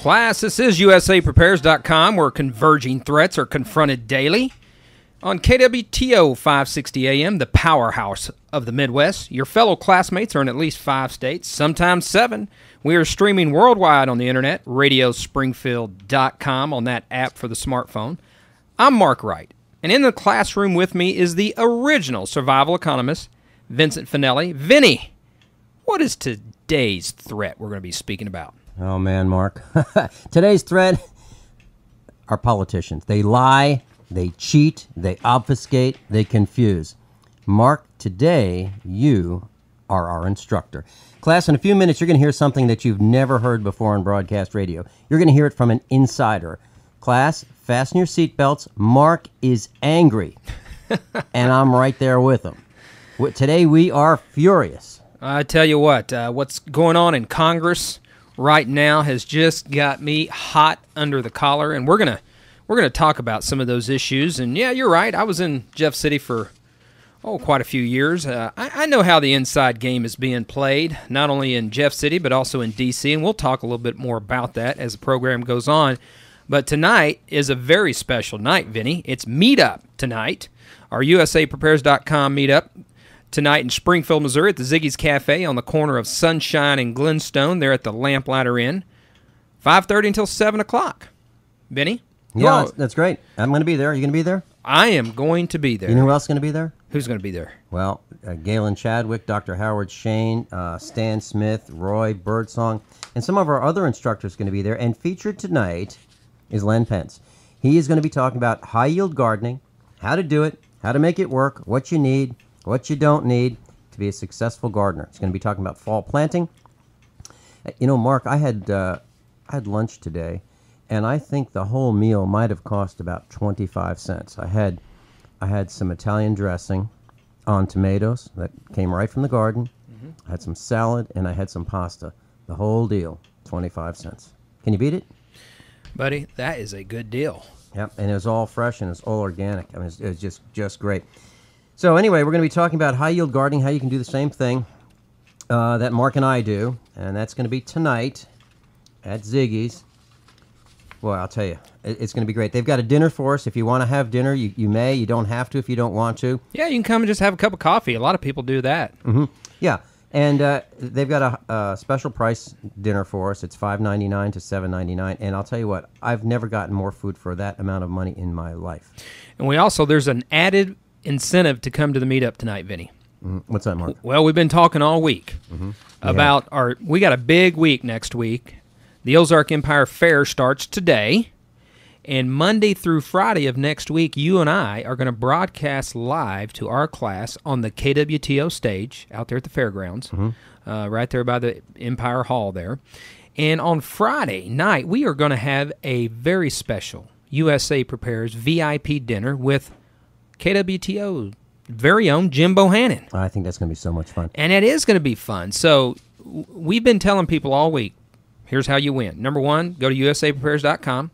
Class, this is USAPrepares.com, where converging threats are confronted daily. On KWTO 560 AM, the powerhouse of the Midwest, your fellow classmates are in at least 5 states, sometimes 7. We are streaming worldwide on the internet, radiospringfield.com, on that app for the smartphone. I'm Mark Wright, and in the classroom with me is the original survival economist, Vincent Finelli. Vinny, what is today's threat we're going to be speaking about? Oh, man, Mark. Today's threat are politicians. They lie, they cheat, they obfuscate, they confuse. Mark, today you are our instructor. Class, in a few minutes, you're going to hear something that you've never heard before on broadcast radio. You're going to hear it from an insider. Class, fasten your seatbelts. Mark is angry, and I'm right there with him. Today we are furious. I tell you what's going on in Congress right now has just got me hot under the collar, and we're gonna talk about some of those issues. And yeah, you're right. I was in Jeff City for quite a few years. I know how the inside game is being played, not only in Jeff City but also in D.C. And we'll talk a little bit more about that as the program goes on. But tonight is a very special night, Vinny. It's Meetup tonight, our USAPrepares.com meetup. Tonight in Springfield, Missouri, at the Ziggy's Cafe on the corner of Sunshine and Glenstone. They're at the Lamplighter Inn, 5:30 until 7 o'clock. Benny? Yeah, that's great. I'm going to be there. Are you going to be there? I am going to be there. You know who else is going to be there? Who's going to be there? Well, Galen Chadwick, Dr. Howard Shane, Stan Smith, Roy Birdsong, and some of our other instructors are going to be there. And featured tonight is Len Pence. He is going to be talking about high-yield gardening, how to do it, how to make it work, what you need, what you don't need to be a successful gardener. It's going to be talking about fall planting. You know, Mark, I had lunch today, and I think the whole meal might have cost about 25 cents. I had some Italian dressing on tomatoes that came right from the garden. Mm-hmm. I had some salad, and I had some pasta. The whole deal, 25 cents. Can you beat it? Buddy, that is a good deal. Yep, and it was all fresh, and it was all organic. I mean, it was just great. So anyway, we're going to be talking about high-yield gardening, how you can do the same thing that Mark and I do, and that's going to be tonight at Ziggy's. Well, I'll tell you, it's going to be great. They've got a dinner for us. If you want to have dinner, you may. You don't have to if you don't want to. Yeah, you can come and just have a cup of coffee. A lot of people do that. Mm-hmm. Yeah, and they've got a special price dinner for us. It's $5.99 to $7.99, and I'll tell you what, I've never gotten more food for that amount of money in my life. And there's an added incentive to come to the meetup tonight, Vinny. What's that, Mark? Well, we've been talking all week about we got a big week next week. The Ozark Empire Fair starts today, and Monday through Friday of next week, you and I are going to broadcast live to our class on the KWTO stage out there at the fairgrounds, right there by the Empire Hall there. And on Friday night, we are going to have a very special USA Prepares VIP dinner with KWTO very own Jim Bohannon. I think that's going to be so much fun. And it is going to be fun. So we've been telling people all week, here's how you win. Number 1, go to usaprepares.com,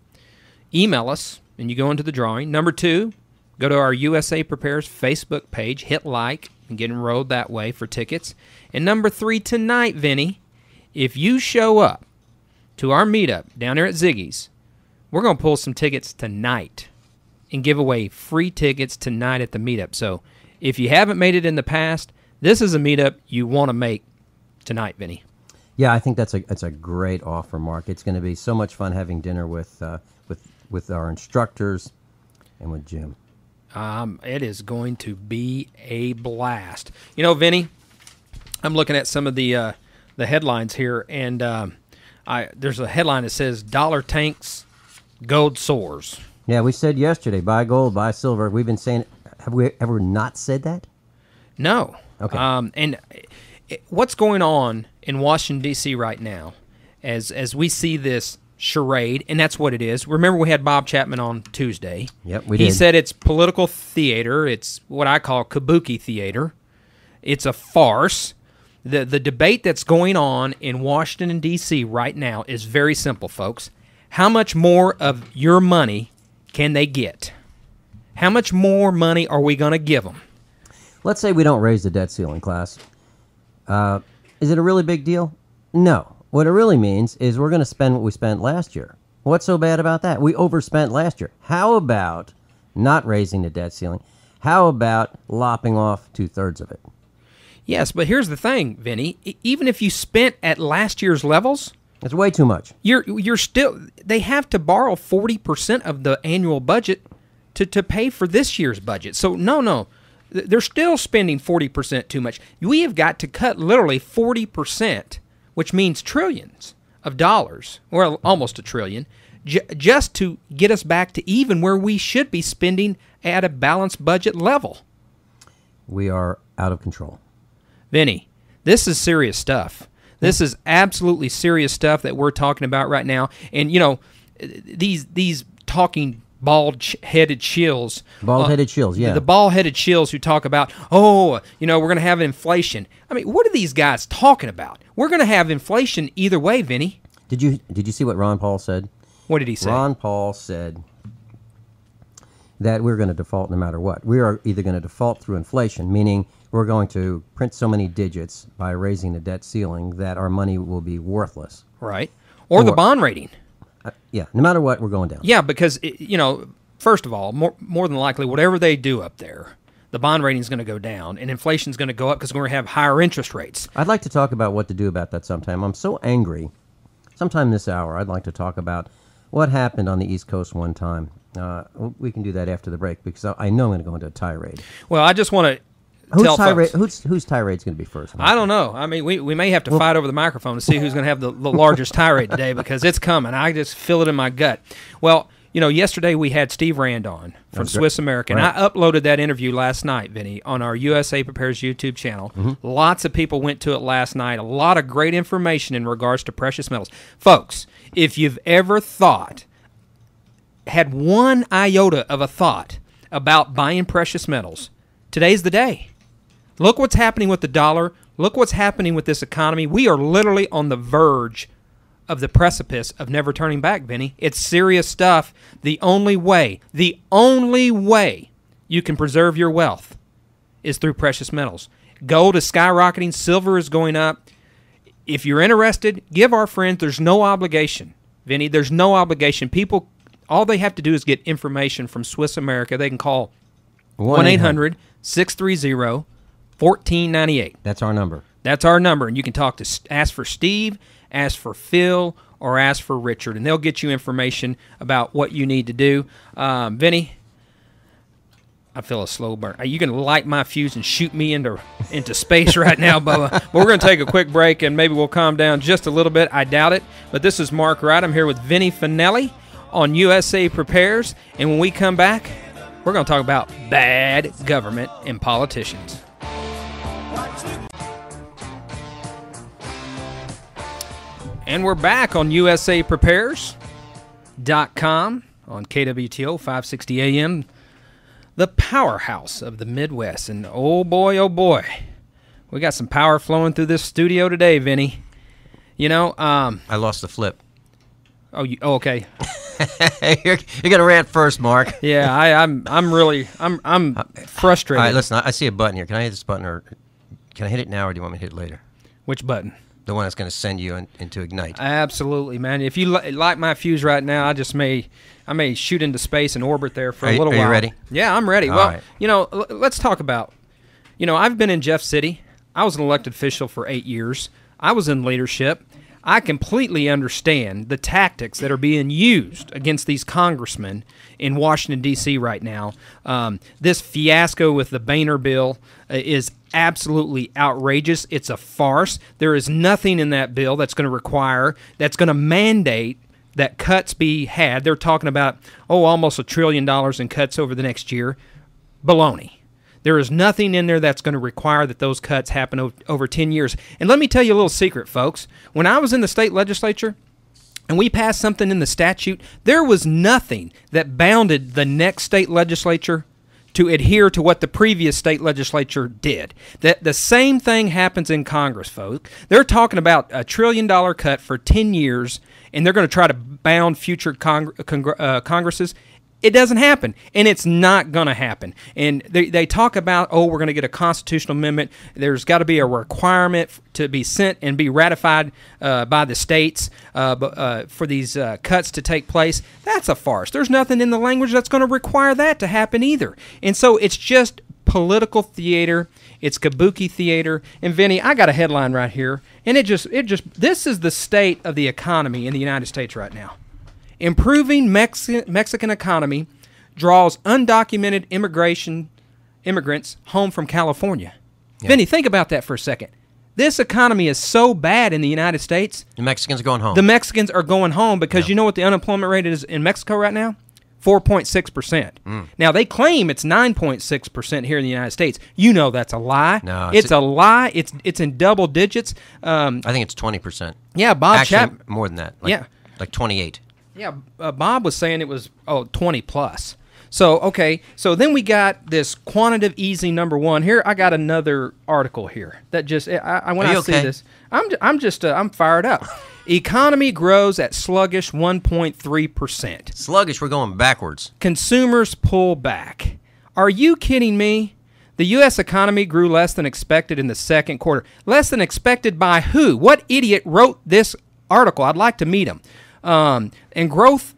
email us, and you go into the drawing. Number 2, go to our USA Prepares Facebook page, hit like, and get enrolled that way for tickets. And number 3, tonight, Vinny, if you show up to our meetup down there at Ziggy's, we're going to pull some tickets tonight and give away free tickets tonight at the meetup. So if you haven't made it in the past, this is a meetup you want to make tonight, Vinny. Yeah, I think that's a great offer, Mark. It's going to be so much fun having dinner with our instructors and with Jim. It is going to be a blast. You know, Vinny, I'm looking at some of the headlines here, and there's a headline that says "Dollar tanks, gold soars." Yeah, we said yesterday, buy gold, buy silver. We've been saying, have we ever not said that? No. Okay. What's going on in Washington, D.C. right now, as we see this charade, and that's what it is. Remember, we had Bob Chapman on Tuesday. Yep, we did. He said it's political theater. It's what I call Kabuki Theater. It's a farce. The debate that's going on in Washington, D.C. right now is very simple, folks. How much more of your money can they get? How much more money are we going to give them? Let's say we don't raise the debt ceiling, class. Is it a really big deal? No. What it really means is we're going to spend what we spent last year. What's so bad about that? We overspent last year. How about not raising the debt ceiling? How about lopping off 2/3 of it? Yes, but here's the thing, Vinny. Even if you spent at last year's levels, it's way too much. You're still. They have to borrow 40% of the annual budget to pay for this year's budget. So no, they're still spending 40% too much. We have got to cut literally 40%, which means trillions of dollars, or almost $1 trillion, just to get us back to even where we should be spending at a balanced budget level. We are out of control. Vinny, this is serious stuff. This is absolutely serious stuff that we're talking about right now. And, you know, these talking bald-headed shills. Bald-headed shills, yeah. The bald-headed shills who talk about, we're going to have inflation. I mean, what are these guys talking about? We're going to have inflation either way, Vinny. Did you see what Ron Paul said? What did he say? Ron Paul said that we're going to default no matter what. We are either going to default through inflation, meaning we're going to print so many digits by raising the debt ceiling that our money will be worthless. Right. Or the bond rating. Yeah, no matter what, we're going down. Yeah, because, first of all, more than likely, whatever they do up there, the bond rating is going to go down, and inflation is going to go up because we're going to have higher interest rates. I'd like to talk about what to do about that sometime. I'm so angry. Sometime this hour, I'd like to talk about what happened on the East Coast one time. We can do that after the break because I know I'm going to go into a tirade. Well, I just want to whose tirade's going to be first? I don't know. I mean, we may have to fight over the microphone to see who's going to have the largest tirade today because it's coming. I just feel it in my gut. Well, yesterday we had Steve Rand on from Swiss America, and I uploaded that interview last night, Vinny, on our USA Prepares YouTube channel. Mm-hmm. Lots of people went to it last night. A lot of great information in regards to precious metals. Folks, if you've ever had one iota of a thought about buying precious metals, today's the day. Look what's happening with the dollar. Look what's happening with this economy. We are literally on the verge of the precipice of never turning back, Vinny. It's serious stuff. The only way you can preserve your wealth is through precious metals. Gold is skyrocketing. Silver is going up. If you're interested, give our friends. There's no obligation, Vinny. There's no obligation. People, all they have to do is get information from Swiss America. They can call 1-800-630-1498. That's our number. That's our number, and you can ask for Steve, ask for Phil, or ask for Richard, and they'll get you information about what you need to do. Vinny, I feel a slow burn. Are you going to light my fuse and shoot me into space right now, Bubba? But we're going to take a quick break, and maybe we'll calm down just a little bit. I doubt it, but this is Mark Wright. I'm here with Vinny Finelli on USA Prepares, and when we come back, we're going to talk about bad government and politicians. And we're back on USAPrepares.com on KWTO 560 AM, the powerhouse of the Midwest. And oh boy, we got some power flowing through this studio today, Vinny. I lost the flip. Oh, okay. You're gonna rant first, Mark. Yeah, I'm frustrated. All right, listen. I see a button here. Can I hit this button, or can I hit it now, or do you want me to hit it later? Which button? The one that's going to send you into Ignite. Absolutely, man. If you light my fuse right now, I may shoot into space and orbit there for a little while. Are you ready? Yeah, I'm ready. All right. Right. Let's talk about, I've been in Jeff City. I was an elected official for 8 years. I was in leadership. I completely understand the tactics that are being used against these congressmen in Washington, D.C. right now. This fiasco with the Boehner bill is absolutely outrageous. It's a farce. There is nothing in that bill that's going to mandate that cuts be had. They're talking about, almost $1 trillion in cuts over the next year. Baloney. There is nothing in there that's going to require that those cuts happen over 10 years. And let me tell you a little secret, folks. When I was in the state legislature and we passed something in the statute, there was nothing that bounded the next state legislature to adhere to what the previous state legislature did. The same thing happens in Congress, folks. They're talking about $1 trillion cut for 10 years, and they're going to try to bound future Congresses. It doesn't happen, and it's not going to happen. And they talk about, we're going to get a constitutional amendment. There's got to be a requirement to be sent and be ratified by the states for these cuts to take place. That's a farce. There's nothing in the language that's going to require that to happen either. And so it's just political theater. It's Kabuki theater. And Vinny, I got a headline right here, and this is the state of the economy in the United States right now. Improving Mexican economy draws undocumented immigrants home from California. Yeah. Vinny, think about that for a second. This economy is so bad in the United States. The Mexicans are going home. The Mexicans are going home because you know what the unemployment rate is in Mexico right now? 4.6%. Now, they claim it's 9.6% here in the United States. You know that's a lie. No, it's a lie. It's in double digits. I think it's 20%. Yeah, Bob Actually, more than that. Like 28. Yeah, Bob was saying it was 20 plus. So so then we got this quantitative easing number one. Here I got another article here that just when I see this, I'm fired up. Economy grows at sluggish 1.3%. Sluggish, we're going backwards. Consumers pull back. Are you kidding me? The U.S. economy grew less than expected in the second quarter. Less than expected by who? What idiot wrote this article? I'd like to meet him. And growth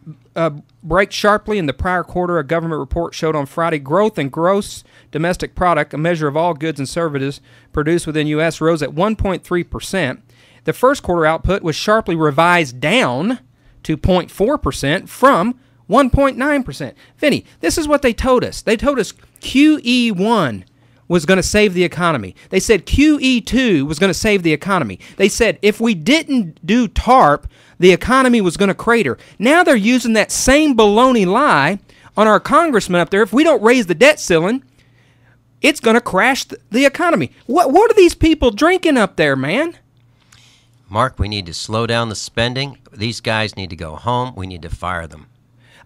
braked sharply in the prior quarter. A government report showed on Friday growth in gross domestic product, a measure of all goods and services produced within U.S., rose at 1.3%. The first quarter output was sharply revised down to 0.4% from 1.9%. Vinny, this is what they told us. They told us QE1 was going to save the economy. They said QE2 was going to save the economy. They said if we didn't do TARP, the economy was going to crater. Now they're using that same baloney lie on our congressman up there. If we don't raise the debt ceiling, it's going to crash the economy. What are these people drinking up there, man? Mark, we need to slow down the spending. These guys need to go home. We need to fire them.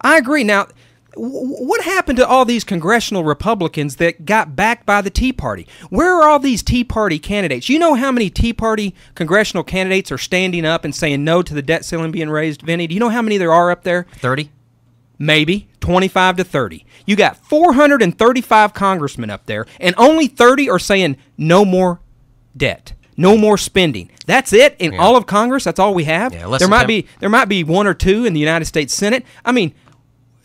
I agree. Now, what happened to all these congressional Republicans that got backed by the Tea Party? Where are all these Tea Party candidates? You know how many Tea Party congressional candidates are standing up and saying no to the debt ceiling being raised, Vinny? Do you know how many there are up there? 30? Maybe 25 to 30. You got 435 congressmen up there, and only 30 are saying no more debt. No more spending. That's it in all of Congress. That's all we have. Yeah, there might be one or two in the United States Senate. I mean,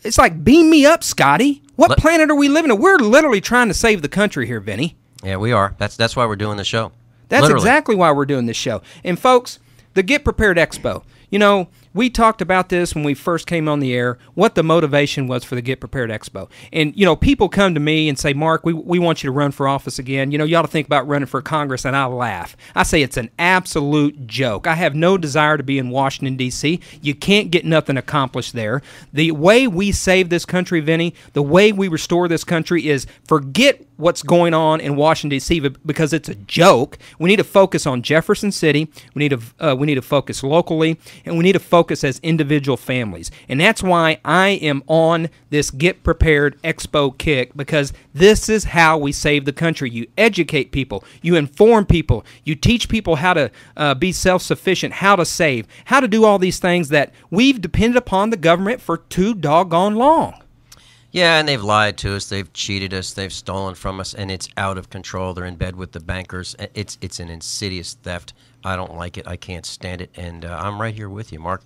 it's like beam me up, Scotty. What planet are we living on? We're literally trying to save the country here, Vinny. Yeah, we are. That's why we're doing the show. That's exactly why we're doing this show. And folks, the Get Prepared Expo. You know, we talked about this when we first came on the air, what the motivation was for the Get Prepared Expo. And, you know, people come to me and say, Mark, we want you to run for office again. You know, you ought to think about running for Congress, and I laugh. I say it's an absolute joke. I have no desire to be in Washington, D.C. You can't get nothing accomplished there. The way we save this country, Vinny, the way we restore this country is forget what's going on in Washington, D.C. because it's a joke. We need to focus on Jefferson City. We need to focus locally, and we need to focus as individual families. And that's why I am on this Get Prepared Expo kick, because this is how we save the country. You educate people. You inform people. You teach people how to be self-sufficient, how to save, how to do all these things that we've depended upon the government for too doggone long. Yeah, and they've lied to us, they've cheated us, they've stolen from us, and it's out of control. They're in bed with the bankers. It's an insidious theft. I don't like it. I can't stand it, and I'm right here with you, Mark.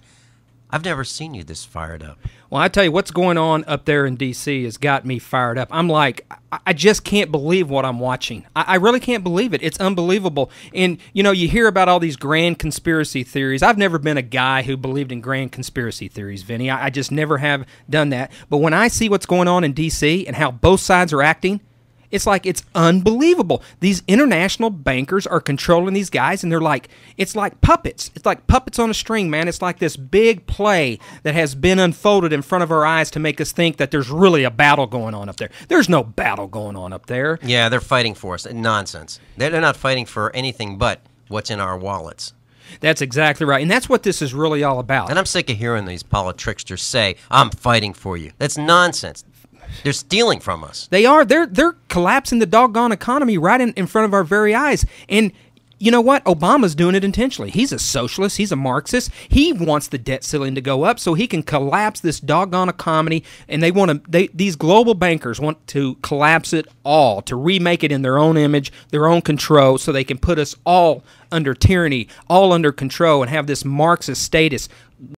I've never seen you this fired up. Well, I tell you, what's going on up there in D.C. has got me fired up. I'm like, I just can't believe what I'm watching. I really can't believe it. It's unbelievable. And, you know, you hear about all these grand conspiracy theories. I've never been a guy who believed in grand conspiracy theories, Vinny. I just never have done that. But when I see what's going on in D.C. and how both sides are acting, it's like it's unbelievable. These international bankers are controlling these guys, and it's like puppets. It's like puppets on a string, man. It's like this big play that has been unfolded in front of our eyes to make us think that there's really a battle going on up there. There's no battle going on up there. Yeah, they're fighting for us. Nonsense. They're not fighting for anything but what's in our wallets. That's exactly right, and that's what this is really all about. And I'm sick of hearing these politricksters say, I'm fighting for you. That's nonsense. They're stealing from us. They are. They're collapsing the doggone economy right in front of our very eyes. And you know what? Obama's doing it intentionally. He's a socialist. He's a Marxist. He wants the debt ceiling to go up so he can collapse this doggone economy. And these global bankers want to collapse it all, to remake it in their own image, their own control, so they can put us all under tyranny, all under control, and have this Marxist status